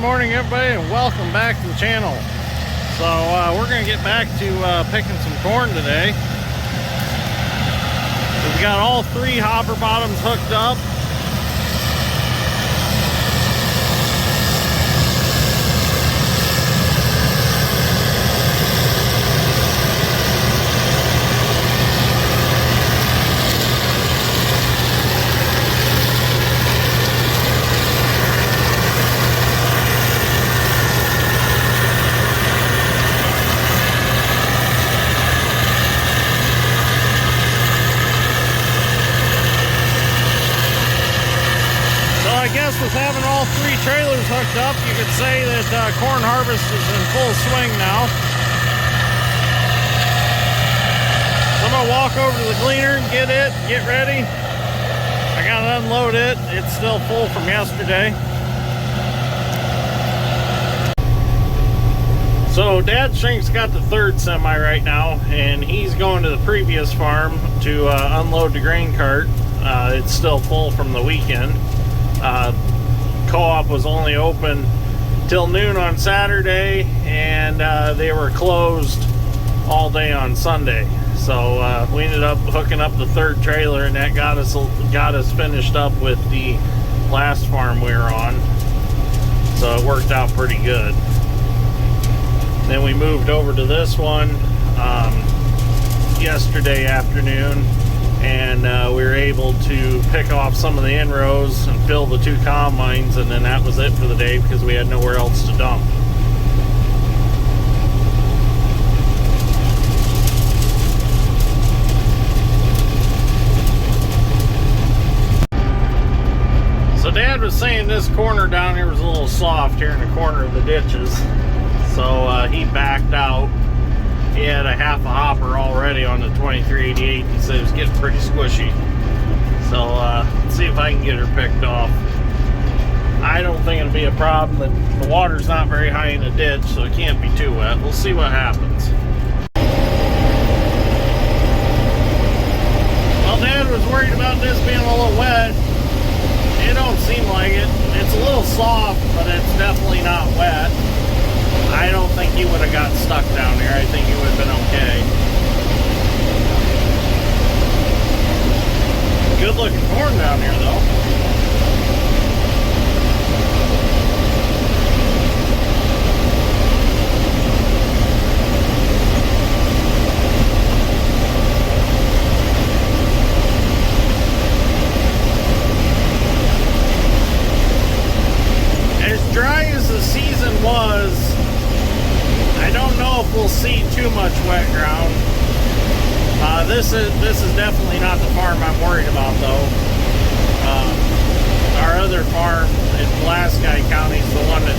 morning, everybody, and welcome back to the channel. So we're going to get back to picking some corn today. We've got all three hopper bottoms hooked up. I guess with having all three trailers hooked up, you could say that corn harvest is in full swing now. So I'm going to walk over to the gleaner and get ready. I got to unload it. It's still full from yesterday. So Dad Shrink's got the third semi right now, and he's going to the previous farm to unload the grain cart. It's still full from the weekend. Co-op was only open till noon on Saturday, and they were closed all day on Sunday. So we ended up hooking up the third trailer, and that got us finished up with the last farm we were on. So it worked out pretty good. Then we moved over to this one yesterday afternoon, and we were able to pick off some of the in-rows and fill the two combines, and then that was it for the day because we had nowhere else to dump. So Dad was saying this corner down here was a little soft here in the corner of the ditches, so he backed out. He had a half a hopper already on the 2388. He said it was getting pretty squishy. So let's see if I can get her picked off. I don't think it'll be a problem. The water's not very high in the ditch, so it can't be too wet. We'll see what happens. Well, Dad was worried about this being a little wet. It don't seem like it. It's a little soft, but it's definitely not wet. I don't think he would have got stuck down there. I think he would have been okay. Good looking corn down here though. As dry as the season was, I don't know if we'll see too much wet ground. This is definitely not the farm I'm worried about though. Our other farm in Pulaski County is the one that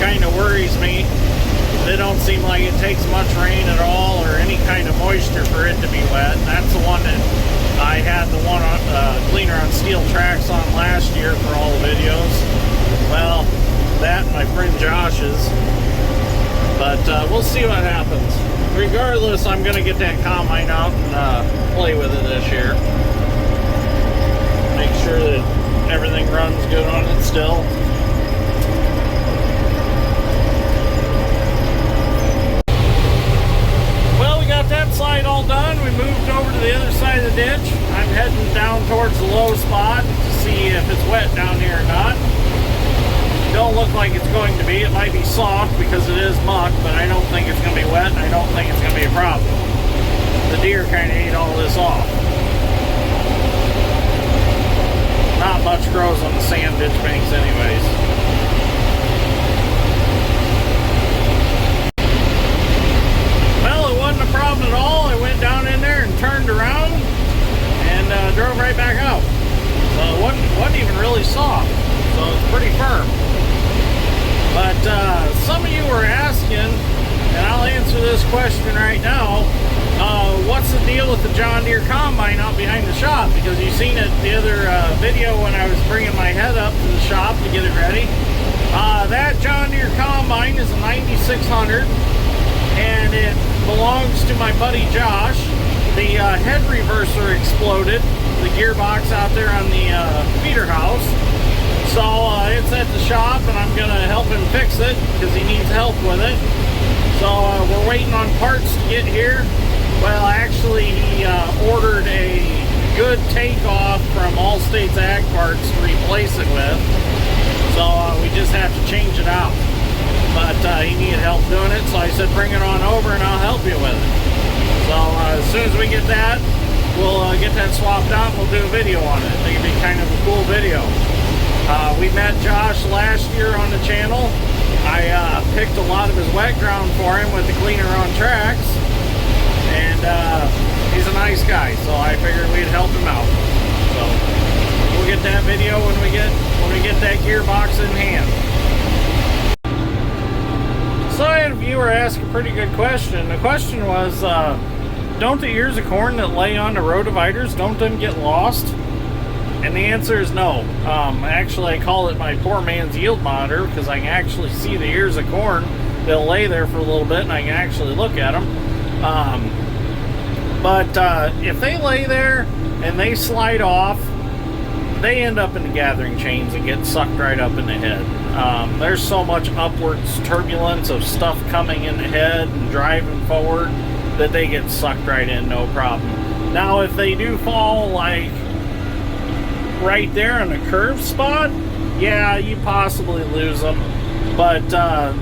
kind of worries me. They don't seem like it takes much rain at all or any kind of moisture for it to be wet. That's the one that I had the one on cleaner on steel tracks on last year for all the videos. Well, that and my friend Josh's. But we'll see what happens. Regardless, I'm going to get that combine out and play with it this year. Make sure that everything runs good on it still. Well, we got that side all done. We moved over to the other side of the ditch. I'm heading down towards the low spot to see if it's wet down here or not. Don't look like it's going to be. It might be soft because it is muck, but I don't think it's going to be wet, and I don't think it's going to be a problem. The deer kind of ate all this off. Not much grows on the sand ditch banks anyways. Well, it wasn't a problem at all. I went down in there and turned around and drove right back out. So it wasn't even really soft. So it's pretty firm. But some of you were asking, and I'll answer this question right now, what's the deal with the John Deere combine out behind the shop? Because you've seen it the other video when I was bringing my head up to the shop to get it ready. That John Deere combine is a 9600, and it belongs to my buddy Josh. The head reverser exploded, the gearbox out there on the feeder house. So it's at the shop, and I'm going to help him fix it because he needs help with it. So we're waiting on parts to get here. Well, actually, he ordered a good takeoff from Allstate's Ag Parts to replace it with. So we just have to change it out. But he needed help doing it, so I said bring it on over and I'll help you with it. So as soon as we get that, we'll get that swapped out and we'll do a video on it. I think it'd be kind of a cool video. We met Josh last year on the channel. I picked a lot of his wet ground for him with the cleaner on tracks. And he's a nice guy, so I figured we'd help him out. So we'll get that video when we get that gearbox in hand. So I had a viewer ask a pretty good question. The question was, don't the ears of corn that lay on the row dividers, don't them get lost? And the answer is no. Actually, I call it my poor man's yield monitor because I can actually see the ears of corn. They'll lay there for a little bit and I can actually look at them. But if they lay there and they slide off, they end up in the gathering chains and get sucked right up in the head. There's so much upwards turbulence of stuff coming in the head and driving forward that they get sucked right in, no problem. Now, if they do fall like right there on the curve spot, yeah, you possibly lose them. But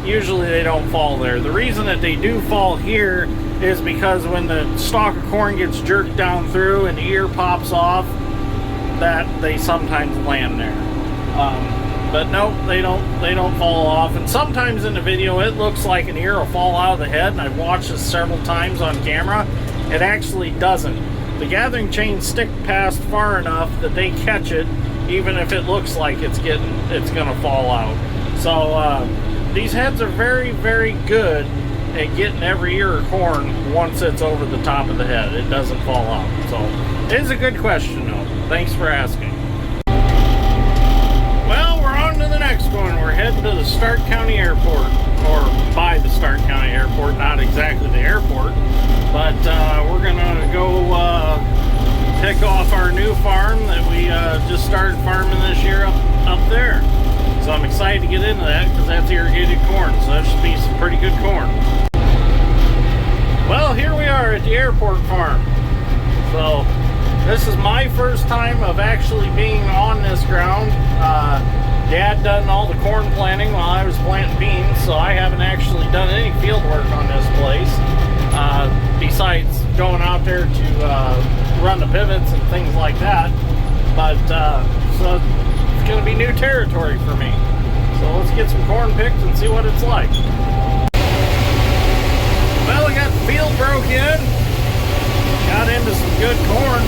usually they don't fall there. The reason that they do fall here is because when the stalk of corn gets jerked down through and the ear pops off, that they sometimes land there. But no, they don't fall off. And sometimes in the video it looks like an ear will fall out of the head, and I've watched this several times on camera. It actually doesn't. The gathering chains stick past far enough that they catch it, even if it looks like it's gonna fall out. So these heads are very, very good at getting every ear of corn once it's over the top of the head. It doesn't fall out. So it is a good question though. Thanks for asking. Well, we're on to the next one. We're heading to the Stark County Airport, or by the Stark County Airport, not exactly the airport, but we're gonna go pick off our new farm that we just started farming this year up there. So I'm excited to get into that because that's irrigated corn, so that should be some pretty good corn. Well, here we are at the airport farm. So this is my first time of actually being on this ground. Dad done all the corn planting while I was planting beans, so I haven't actually done any field work on this place. Besides going out there to run the pivots and things like that. But so it's going to be new territory for me. So let's get some corn picked and see what it's like. Well, we got the field broke in. Got into some good corn.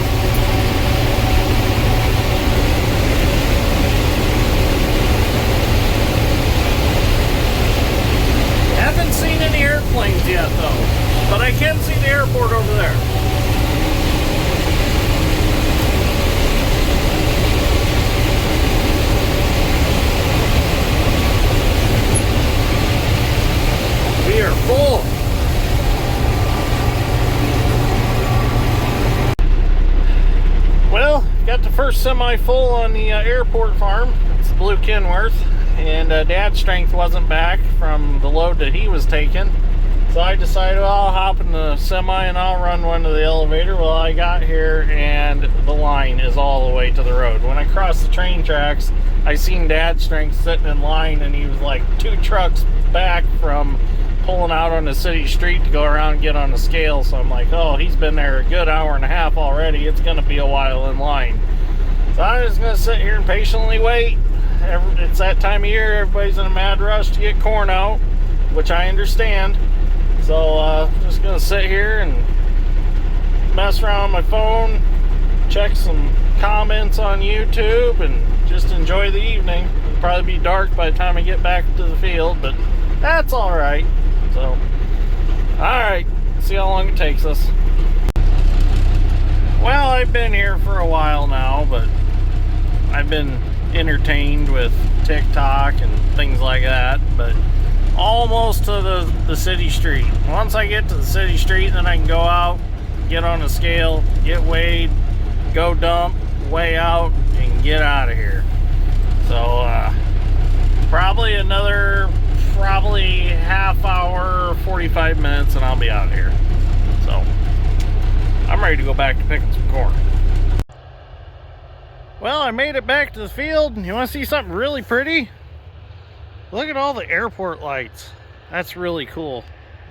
Haven't seen any airplanes yet though, but I can see the airport over there. We are full. Well, got the first semi full on the airport farm. It's the Blue Kenworth, and Dad's strength wasn't back from the load that he was taking. So I decided, well, I'll hop in the semi and I'll run one to the elevator. Well, I got here and the line is all the way to the road. When I crossed the train tracks, I seen Dad's strength sitting in line, and he was like 2 trucks back from pulling out on the city street to go around and get on the scale. So I'm like, oh, he's been there a good hour and a half already. It's going to be a while in line. So I'm just going to sit here and patiently wait. It's that time of year. Everybody's in a mad rush to get corn out, which I understand. So just going to sit here and mess around on my phone, check some comments on YouTube, and just enjoy the evening. It'll probably be dark by the time I get back to the field, but that's all right. So, alright, see how long it takes us. Well, I've been here for a while now, but I've been entertained with TikTok and things like that, but almost to the city street. Once I get to the city street, then I can go out, get on a scale, get weighed, go dump, weigh out, and get out of here. So probably another half hour, 45 minutes, and I'll be out of here. So I'm ready to go back to picking some corn. Well, I made it back to the field. You want to see something really pretty? Look at all the airport lights. That's really cool.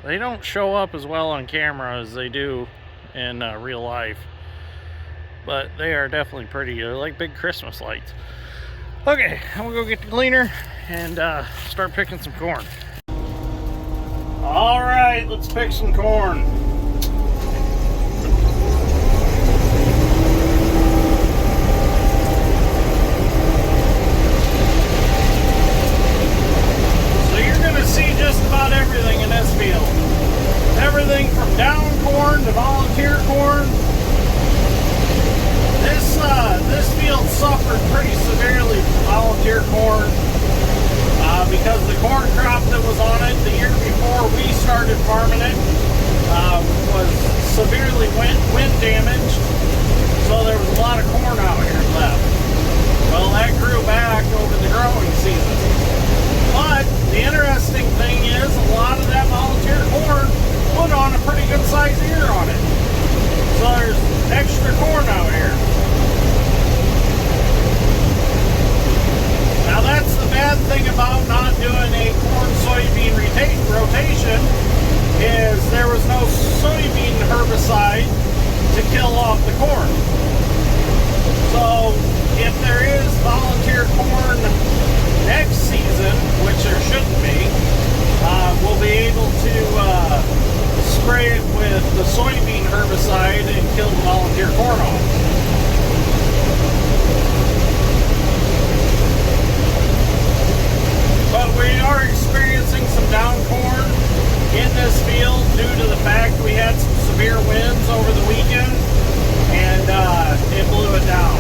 They don't show up as well on camera as they do in real life, but they are definitely pretty. They're like big Christmas lights. Okay, I'm gonna go get the cleaner and start picking some corn. All right, let's pick some corn. See just about everything in this field. Everything from down corn to volunteer corn. This field suffered pretty severely from volunteer corn because the corn crop that was on it the year before we started farming it was severely wind damaged, so there was a lot of corn out here left. Well, that grew back over the growing season. But the interesting thing is a lot of that volunteer corn put on a pretty good sized ear on it. So there's extra corn out here. Now that's the bad thing about not doing a corn-soybean rotation is there was no soybean herbicide to kill off the corn. So if there is volunteer corn next season, which there shouldn't be, we'll be able to spray it with the soybean herbicide and kill the volunteer corn off. But we are experiencing some down corn in this field due to the fact we had some severe winds over the weekend, and it blew it down.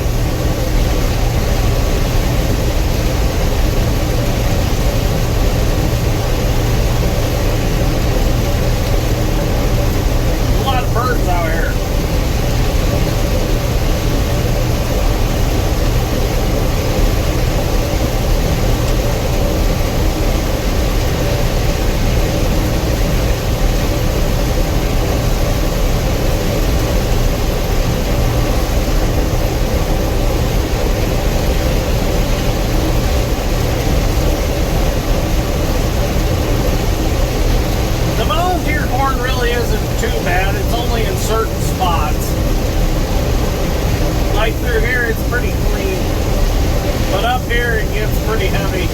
Birds out here. The volunteer corn really isn't too bad. It's only in certain spots. Like through here, it's pretty clean. But up here, it gets pretty heavy.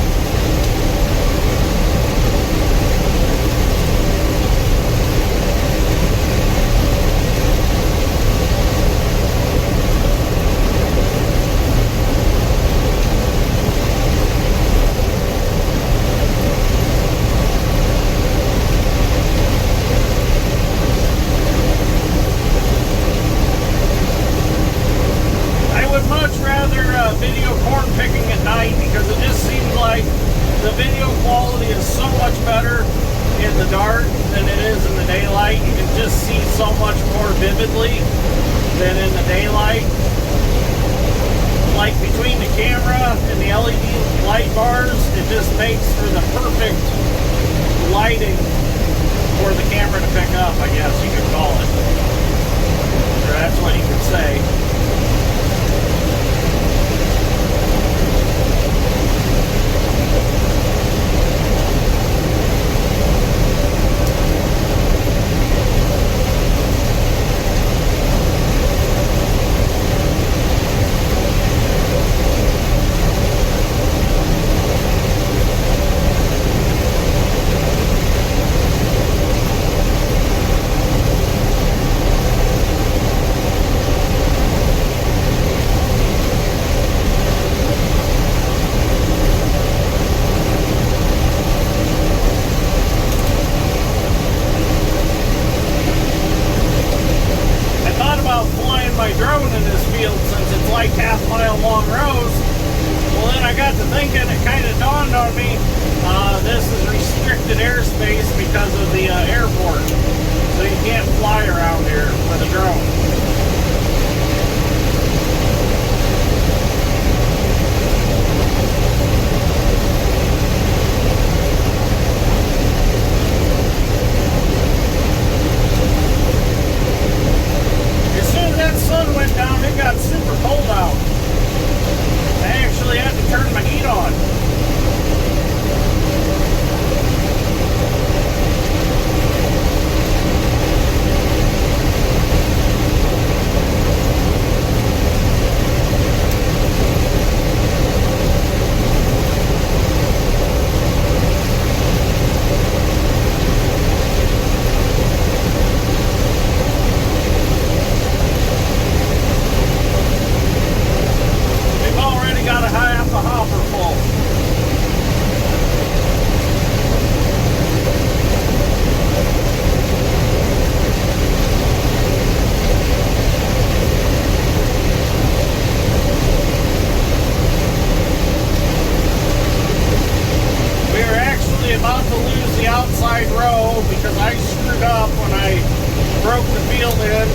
Video corn picking at night because it just seems like the video quality is so much better in the dark than it is in the daylight. You can just see so much more vividly than in the daylight. Like between the camera and the LED light bars, it just makes for the perfect lighting for the camera to pick up, I guess you could call it. Or that's what you could say. My drone in this field since it's like half-mile long rows. Well, then I got to thinking, it kind of dawned on me, this is restricted airspace because of the airport, so you can't fly around here with a drone. because I screwed up when I broke the field in.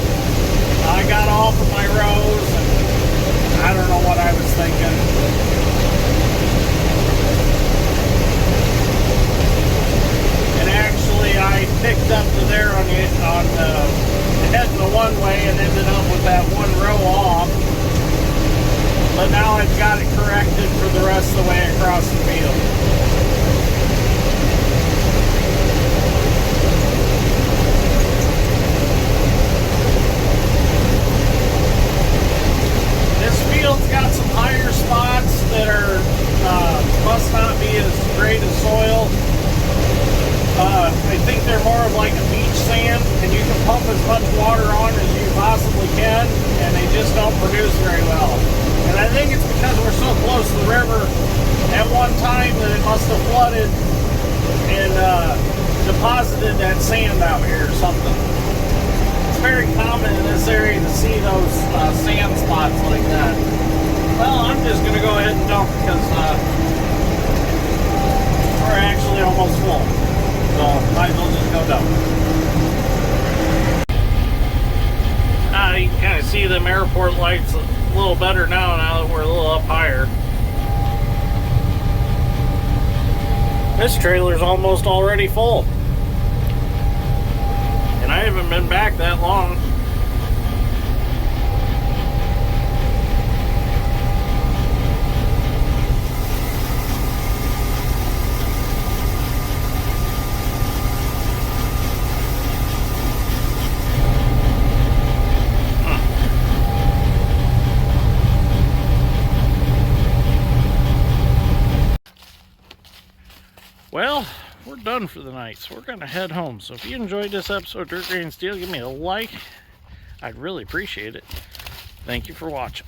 I got off of my rows, and I don't know what I was thinking. And actually, I picked up to there on heading the one way and ended up with that one row off. But now I've got it corrected for the rest of the way across the field. This field's got some higher spots that are must not be as great as soil. I think they're more of like a beach sand, and you can pump as much water on as you possibly can, and they just don't produce very well. And I think it's because we're so close to the river at one time that it must have flooded and deposited that sand out here or something. It's very common in this area to see those sand spots like that. Well, I'm just going to go ahead and dump because we're actually almost full. So might as well just go dump. You can kind of see them airport lights a little better now that we're a little up higher. This trailer's almost already full. And I haven't been back that long. Well, we're done for the night, so we're going to head home. So if you enjoyed this episode of Dirt Grain Steel, give me a like. I'd really appreciate it. Thank you for watching.